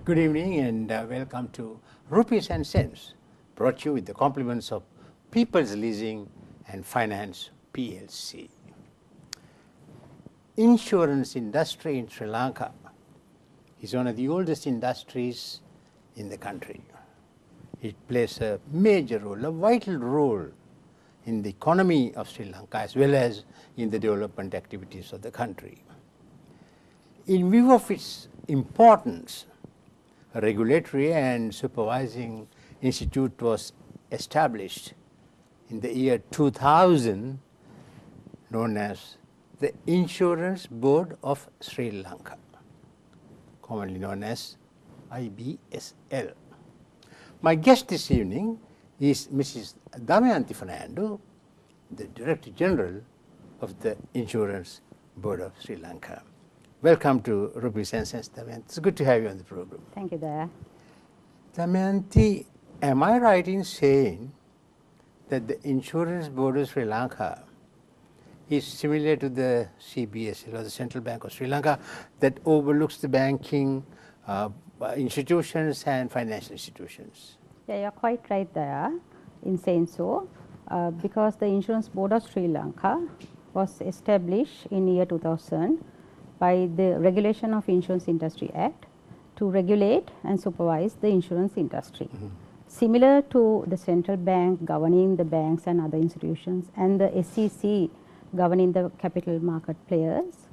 Good evening and welcome to Rupees and Cents, brought to you with the compliments of People's Leasing and Finance PLC. Insurance industry in Sri Lanka is one of the oldest industries in the country. It plays a major role, a vital role in the economy of Sri Lanka as well as in the development activities of the country. In view of its importance, a regulatory and supervising institute was established in the year 2000 known as the Insurance Board of Sri Lanka, commonly known as IBSL. My guest this evening is Mrs. Damayanti Fernando, the Director General of the Insurance Board of Sri Lanka. Welcome to Rupees and Cents, Damayanti. It's good to have you on the program. Thank you, Daya. Damayanti, am I right in saying that the Insurance Board of Sri Lanka is similar to the CBSL or the Central Bank of Sri Lanka that overlooks the banking institutions and financial institutions? Yeah, you're quite right, Daya, in saying so, because the Insurance Board of Sri Lanka was established in year 2000 by the Regulation of Insurance Industry Act to regulate and supervise the insurance industry. Similar to the central bank governing the banks and other institutions and the SEC governing the capital market players,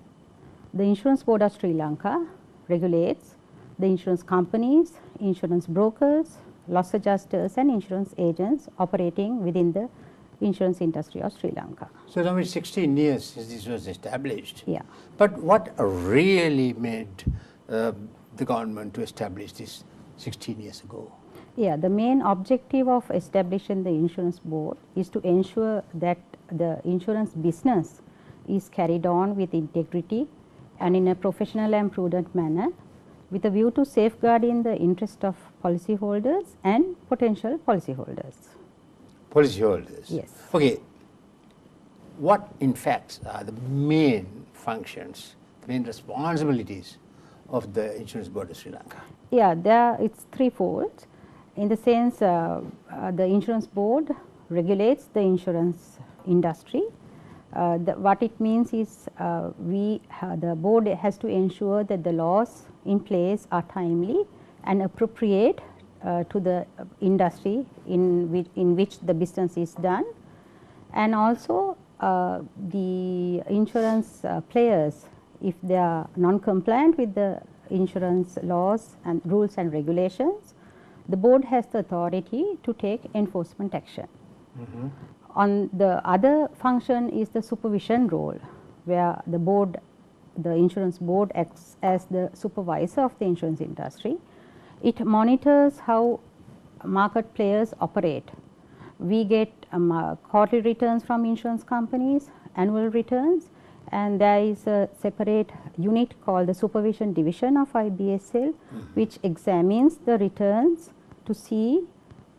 the Insurance Board of Sri Lanka regulates the insurance companies, insurance brokers, loss adjusters and insurance agents operating within the insurance industry of Sri Lanka. So now it's 16 years since this was established. Yeah. But what really made the government to establish this 16 years ago? Yeah, the main objective of establishing the insurance board is to ensure that the insurance business is carried on with integrity and in a professional and prudent manner with a view to safeguarding the interest of policyholders and potential policyholders. Policyholders? Yes. Okay. What in fact are the main functions, the main responsibilities of the Insurance Board of Sri Lanka? Yeah, it's threefold. In the sense, the insurance board regulates the insurance industry. What it means is the board has to ensure that the laws in place are timely and appropriate to the industry in which the business is done, and also the insurance players, if they are non-compliant with the insurance laws and rules and regulations, the board has the authority to take enforcement action. On the other function is the supervision role, where the insurance board acts as the supervisor of the insurance industry. It monitors how market players operate. We get quarterly returns from insurance companies, annual returns, and there is a separate unit called the Supervision Division of IBSL, which examines the returns to see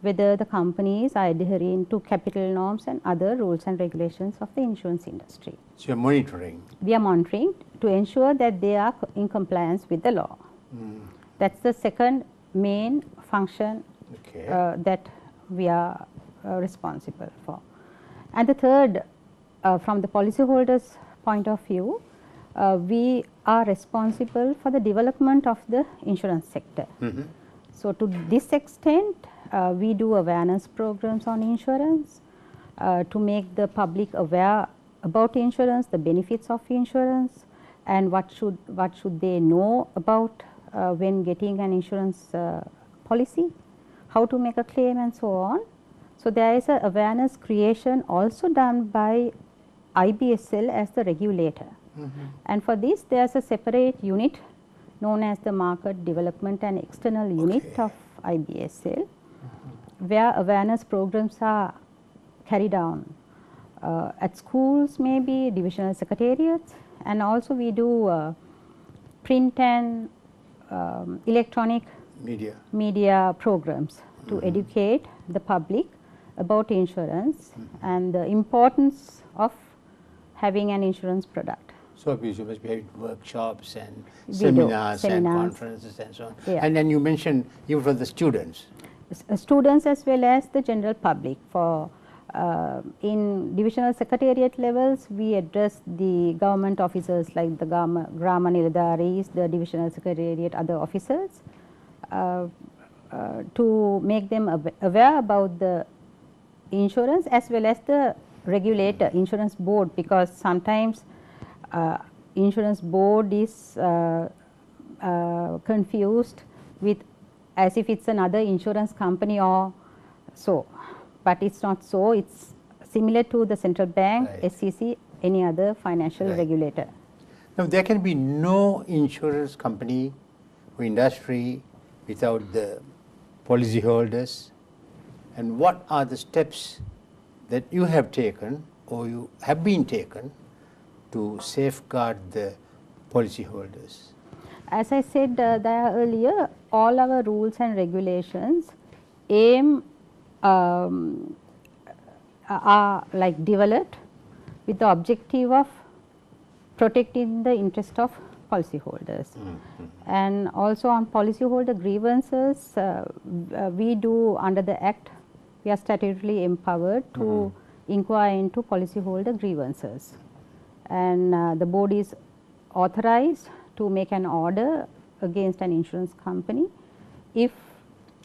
whether the companies are adhering to capital norms and other rules and regulations of the insurance industry. So you're monitoring? We are monitoring to ensure that they are in compliance with the law. That's the second main function that we are responsible for. And the third, from the policyholders' point of view, we are responsible for the development of the insurance sector. So to this extent, we do awareness programs on insurance to make the public aware about insurance, the benefits of insurance, and what should they know about when getting an insurance policy, how to make a claim and so on. So there is a awareness creation also done by IBSL as the regulator. And for this there is a separate unit known as the Market Development and External Unit of IBSL, where awareness programs are carried on at schools, maybe divisional secretariats, and also we do print and electronic media programs to educate the public about insurance and the importance of having an insurance product. So you must be having workshops and We do seminars and seminars. conferences and so on. Yeah. And then you mentioned even for the students. Students as well as the general public. For in divisional secretariat levels, we address the government officers like the Grama Niladaris, the divisional secretariat, other officers, to make them aware about the insurance as well as the regulator, insurance board, because sometimes insurance board is confused with as if it's another insurance company or so, but it's not so. It's similar to the central bank, Right. SEC, any other financial Right. regulator. Now, there can be no insurance company or industry without the policyholders. And what are the steps that you have taken or you have been taken to safeguard the policyholders? As I said there earlier, all our rules and regulations aim are like developed with the objective of protecting the interest of policyholders. And also on policyholder grievances, we do under the Act, we are statutorily empowered to inquire into policyholder grievances. And the board is authorized to make an order against an insurance company if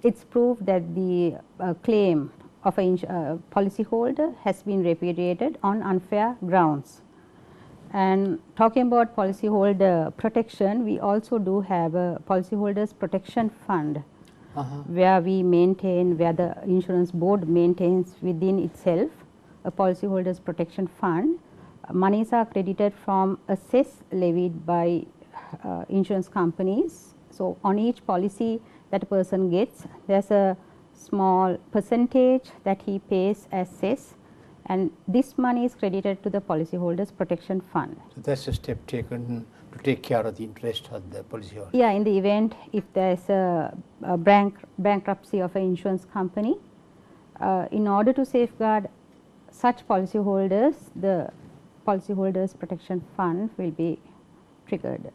it's proved that the claim of a policyholder has been repudiated on unfair grounds. And talking about policyholder protection, we also do have a policyholders protection fund where we maintain, where the insurance board maintains within itself a policyholders protection fund. Monies are credited from a cess levied by insurance companies. So on each policy that a person gets, there's a small percentage that he pays as cess, and this money is credited to the policyholders protection fund. So that's a step taken to take care of the interest of the policyholder. Yeah, in the event if there is a bankruptcy of an insurance company, in order to safeguard such policyholders, the policyholders protection fund will be triggered.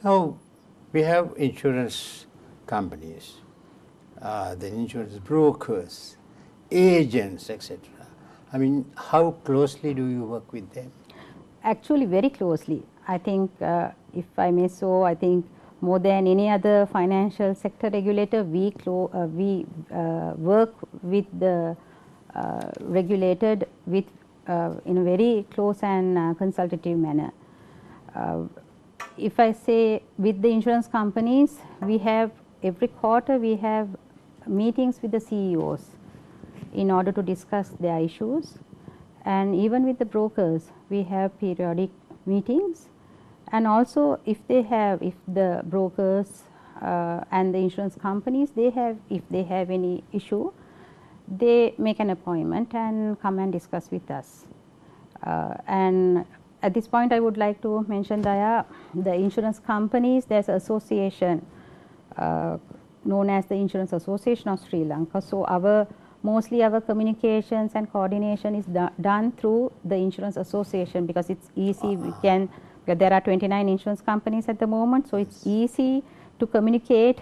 Now, we have insurance companies, then insurance brokers, agents, etc. I mean, how closely do you work with them? Actually, very closely. I think, if I may so, I think more than any other financial sector regulator, we work with the regulated with in a very close and consultative manner. If I say with the insurance companies, we have every quarter we have meetings with the CEOs in order to discuss their issues, and even with the brokers we have periodic meetings. And also if the brokers and the insurance companies, if they have any issue, they make an appointment and come and discuss with us. And at this point I would like to mention that the insurance companies, there's an association known as the Insurance Association of Sri Lanka. So mostly our communications and coordination is done through the Insurance Association, because it's easy. There are 29 insurance companies at the moment, so it's easy to communicate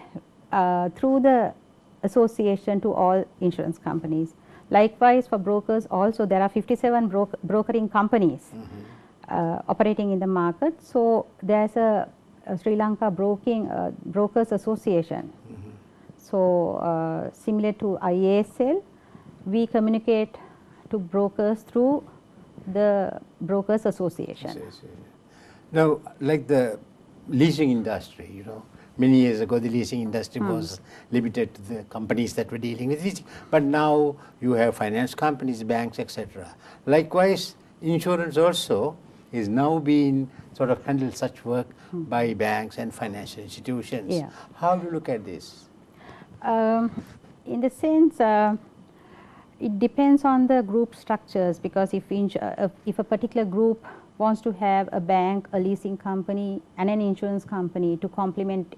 through the association to all insurance companies. Likewise for brokers also, there are 57 brokering companies operating in the market. So there's a Sri Lanka Brokers Association. So similar to IASL, we communicate to brokers through the Brokers Association. Now, like the leasing industry, you know, many years ago the leasing industry was limited to the companies that were dealing with leasing, but now you have finance companies, banks, etc. Likewise, insurance also is now being sort of handled such work by banks and financial institutions. Yeah. How do you look at this? In the sense, it depends on the group structures, because if a particular group wants to have a bank, a leasing company and an insurance company to complement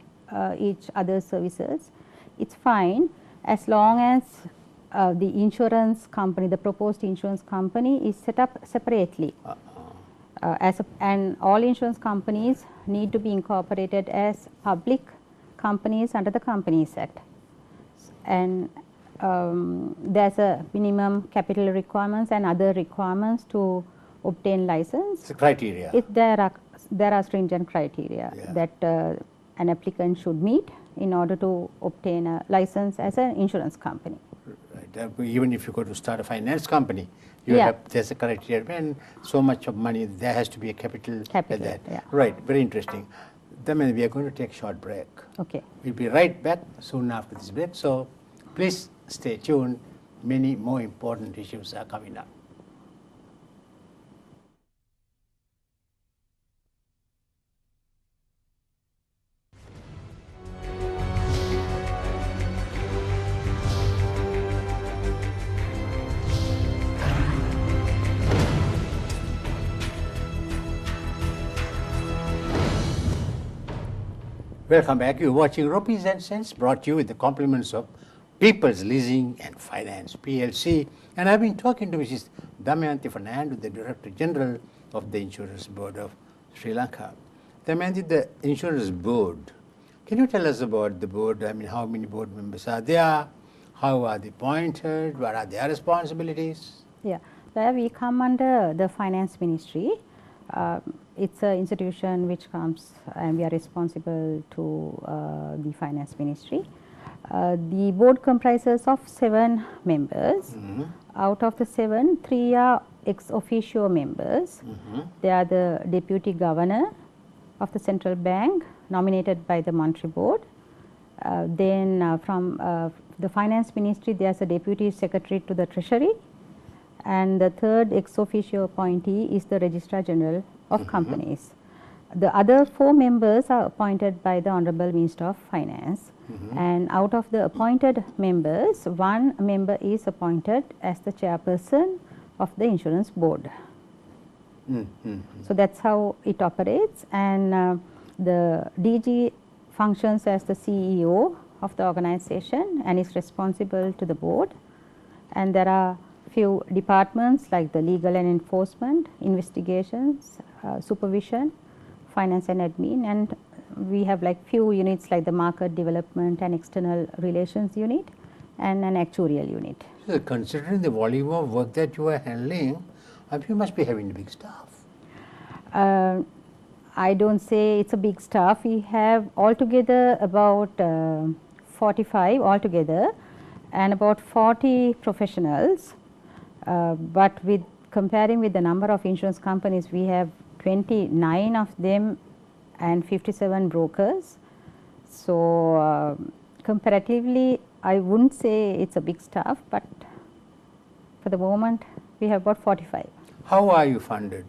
each other's services, it's fine as long as the insurance company, the proposed insurance company is set up separately. And all insurance companies need to be incorporated as public companies under the Companies Act. And there's a minimum capital requirements and other requirements to obtain license. The criteria. There are stringent criteria that an applicant should meet in order to obtain a license as an insurance company. Right. Even if you go to start a finance company, you have, there's a criteria, and so much of money, there has to be a capital like that. Yeah. Right, very interesting. Then we are going to take a short break. Okay. We'll be right back soon after this break, so please stay tuned. Many more important issues are coming up. Welcome back. You're watching Rupees and Cents, brought to you with the compliments of People's Leasing and Finance PLC. And I've been talking to Mrs. Damayanti Fernando, the Director General of the Insurance Board of Sri Lanka. Damayanti, the Insurance Board, can you tell us about the board? I mean, how many board members are there? How are they appointed? What are their responsibilities? Yeah, there we come under the Finance Ministry. It's an institution which comes and we are responsible to the Finance Ministry. The board comprises of 7 members. Out of the 7, 3 are ex officio members. They are the Deputy Governor of the Central Bank nominated by the Monetary Board. Then from the Finance Ministry, there is a Deputy Secretary to the Treasury. And the third ex officio appointee is the Registrar General of Companies. The other 4 members are appointed by the Honorable Minister of Finance. And out of the appointed members, 1 member is appointed as the chairperson of the Insurance Board. So that's how it operates. And the DG functions as the CEO of the organization and is responsible to the board. And there are few departments like the legal and enforcement, investigations, supervision, finance and admin, and we have like few units like the market development and external relations unit and an actuarial unit. So considering the volume of work that you are handling, you must be having a big staff. I don't say it's a big staff. We have altogether about 45 altogether and about 40 professionals. But with comparing with the number of insurance companies, we have 29 of them and 57 brokers. So comparatively, I wouldn't say it's a big staff, but for the moment, we have about 45. How are you funded?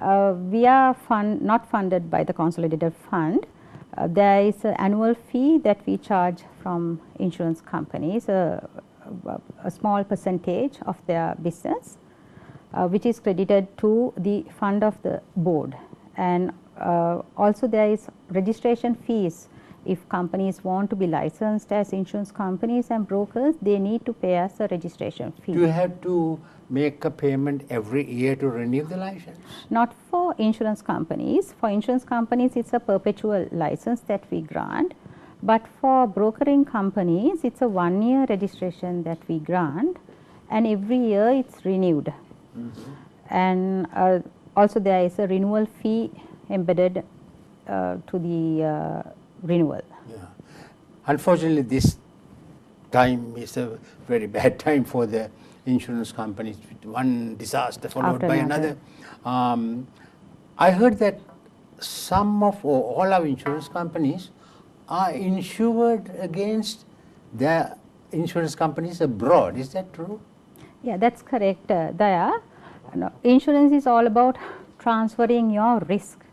We are not funded by the consolidated fund. There is an annual fee that we charge from insurance companies, a small percentage of their business, which is credited to the fund of the board. And also there is registration fees. If companies want to be licensed as insurance companies and brokers, they need to pay us a registration fee. Do you have to make a payment every year to renew the license? Not for insurance companies. For insurance companies, it's a perpetual license that we grant. But for brokering companies, it's a 1-year registration that we grant, and every year it's renewed. And also there is a renewal fee embedded to the renewal. Yeah. Unfortunately, this time is a very bad time for the insurance companies, with one disaster followed by another. I heard that some of or all our insurance companies are insured against their insurance companies abroad. Is that true? Yeah, that's correct, Daya. No, insurance is all about transferring your risk.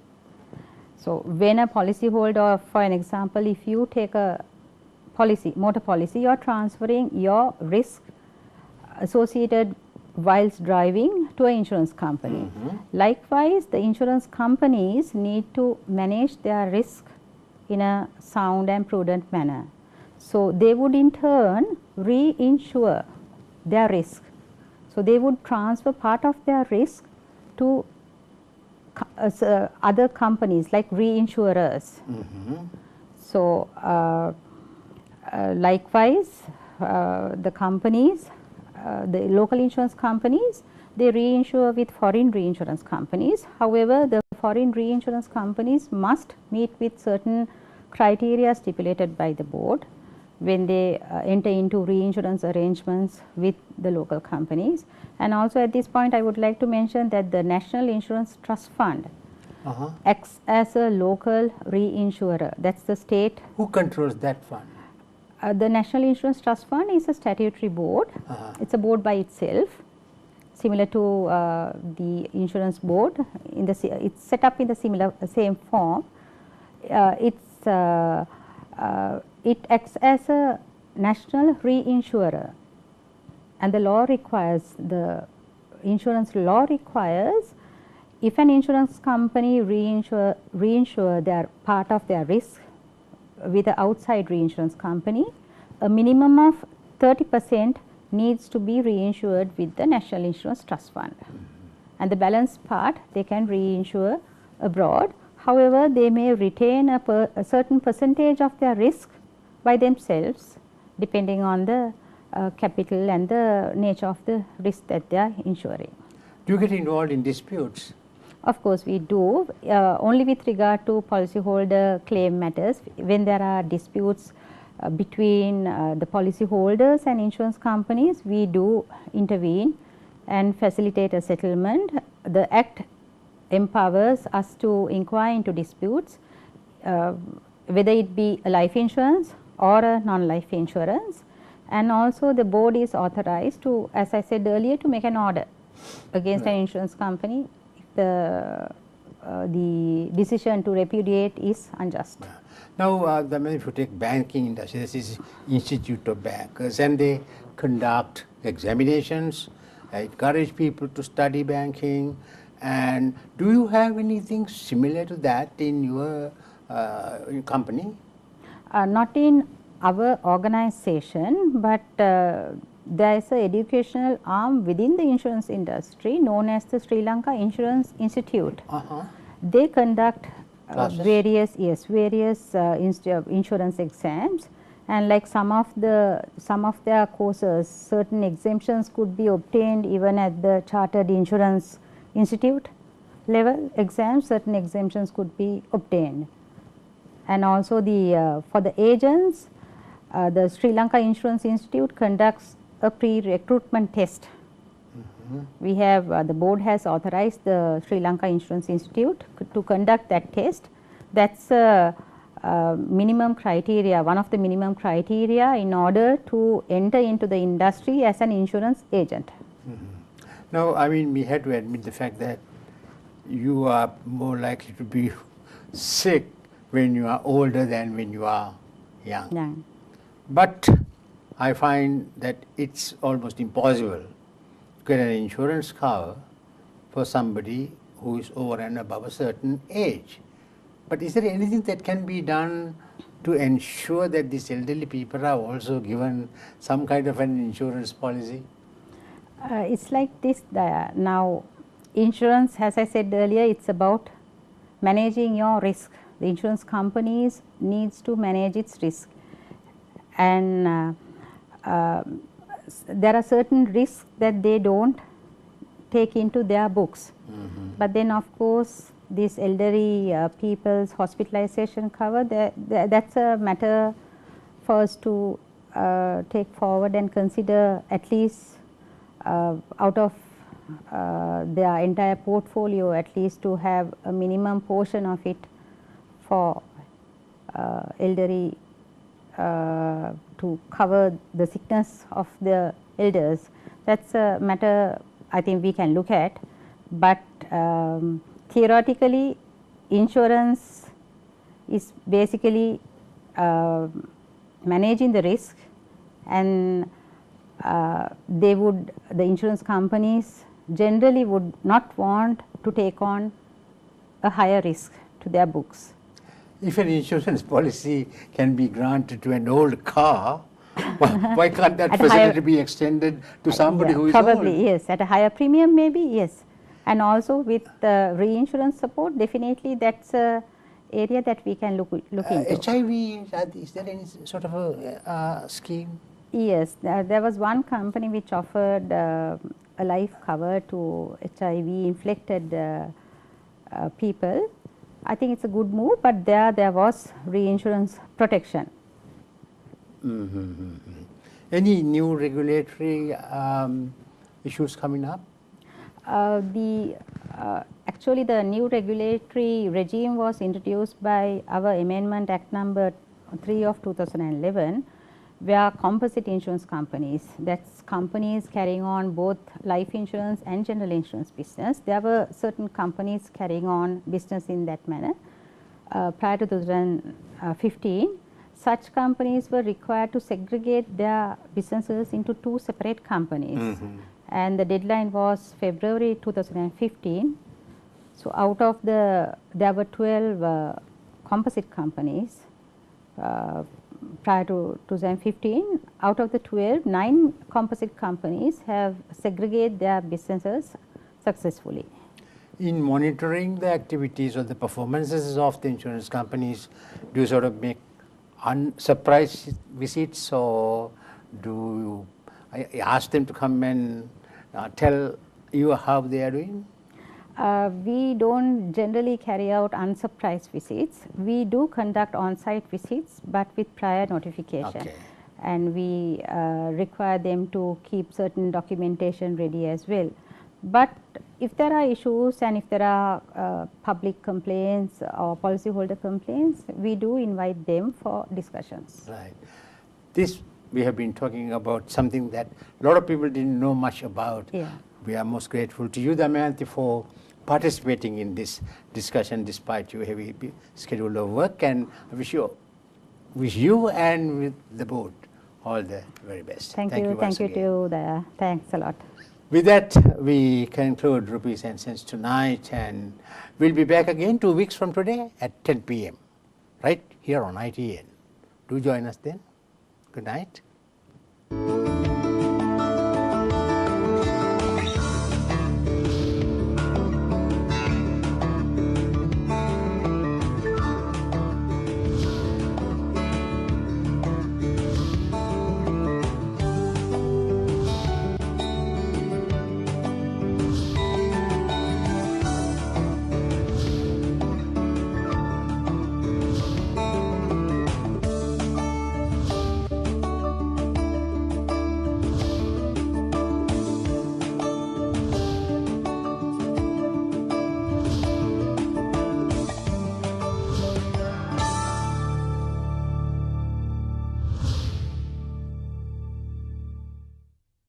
So when a policyholder, for an example, if you take a policy, motor policy, you are transferring your risk associated whilst driving to an insurance company. Likewise, the insurance companies need to manage their risk in a sound and prudent manner. So they would in turn reinsure their risk. So they would transfer part of their risk to other companies like reinsurers. So, likewise, the companies, the local insurance companies, they reinsure with foreign reinsurance companies. However, the foreign reinsurance companies must meet with certain criteria stipulated by the board when they enter into reinsurance arrangements with the local companies. And also at this point I would like to mention that the National Insurance Trust Fund acts as a local reinsurer. That's the state. Who controls that fund? The National Insurance Trust Fund is a statutory board. It's a board by itself, similar to the insurance board. It's set up in the same form. It acts as a national reinsurer, and the law requires, the insurance law requires, if an insurance company reinsure their part of their risk with an outside reinsurance company, a minimum of 30% needs to be reinsured with the National Insurance Trust Fund, and the balance part they can reinsure abroad. However, they may retain a certain percentage of their risk by themselves, depending on the capital and the nature of the risk that they are insuring. Do you get involved in disputes? Of course, we do, only with regard to policyholder claim matters. When there are disputes between the policyholders and insurance companies, we do intervene and facilitate a settlement. The Act empowers us to inquire into disputes, whether it be a life insurance or a non-life insurance, and also the board is authorized to, as I said earlier, to make an order against an insurance company if the decision to repudiate is unjust. Now, if you take banking industry, this is Institute of Bankers, and they conduct examinations, encourage people to study banking. And do you have anything similar to that in your company? Not in our organization, but there is an educational arm within the insurance industry known as the Sri Lanka Insurance Institute. They conduct various insurance exams, and like some of their courses, certain exemptions could be obtained even at the Chartered Insurance Institute level exams. Certain exemptions could be obtained. And also for the agents, the Sri Lanka Insurance Institute conducts a pre-recruitment test. We have the board has authorized the Sri Lanka Insurance Institute to conduct that test. That's a minimum criteria, one of the minimum criteria in order to enter into the industry as an insurance agent. Now, I mean, we had to admit the fact that you are more likely to be sick when you are older than when you are young. But I find that it's almost impossible to get an insurance cover for somebody who is over and above a certain age. But is there anything that can be done to ensure that these elderly people are also given some kind of an insurance policy? It's like this, now insurance, as I said earlier, it's about managing your risk. The insurance companies needs to manage its risk, and there are certain risks that they don't take into their books. But then of course this elderly people's hospitalization cover, that's a matter for us to take forward and consider, at least out of their entire portfolio, at least to have a minimum portion of it for elderly, to cover the sickness of the elders. That's a matter I think we can look at, but theoretically insurance is basically managing the risk, and the insurance companies generally would not want to take on a higher risk to their books. If an insurance policy can be granted to an old car, why can't that facility be extended to somebody who is probably old? Yes, at a higher premium maybe, yes. And also with the reinsurance support, definitely that's a area that we can look into. HIV, is there any sort of a scheme? Yes, there was one company which offered a life cover to HIV infected people. I think it's a good move, but there was reinsurance protection. Any new regulatory issues coming up? Actually, the new regulatory regime was introduced by our Amendment Act number 3 of 2011, where composite insurance companies, that's companies carrying on both life insurance and general insurance business. There were certain companies carrying on business in that manner. Prior to 2015, such companies were required to segregate their businesses into 2 separate companies. And the deadline was February 2015. So, out of there were 12 composite companies prior to 2015. Out of the 12, 9 composite companies have segregated their businesses successfully. In monitoring the activities or the performances of the insurance companies, do you sort of make surprise visits, or do you ask them to come and tell you how they are doing? We don't generally carry out unsurprised visits. We do conduct on-site visits, but with prior notification. Okay. And we require them to keep certain documentation ready as well. But if there are issues and if there are public complaints or policyholder complaints, we do invite them for discussions. Right. This we have been talking about something that a lot of people didn't know much about. Yeah. We are most grateful to you, Damayanti, for participating in this discussion despite your heavy schedule of work, and I wish you and with the board all the very best. Thank you. Thank you to Daya. Thanks a lot. With that, we conclude Rupees and Cents tonight, and we'll be back again 2 weeks from today at 10 p.m. right here on ITN. Do join us then. Good night.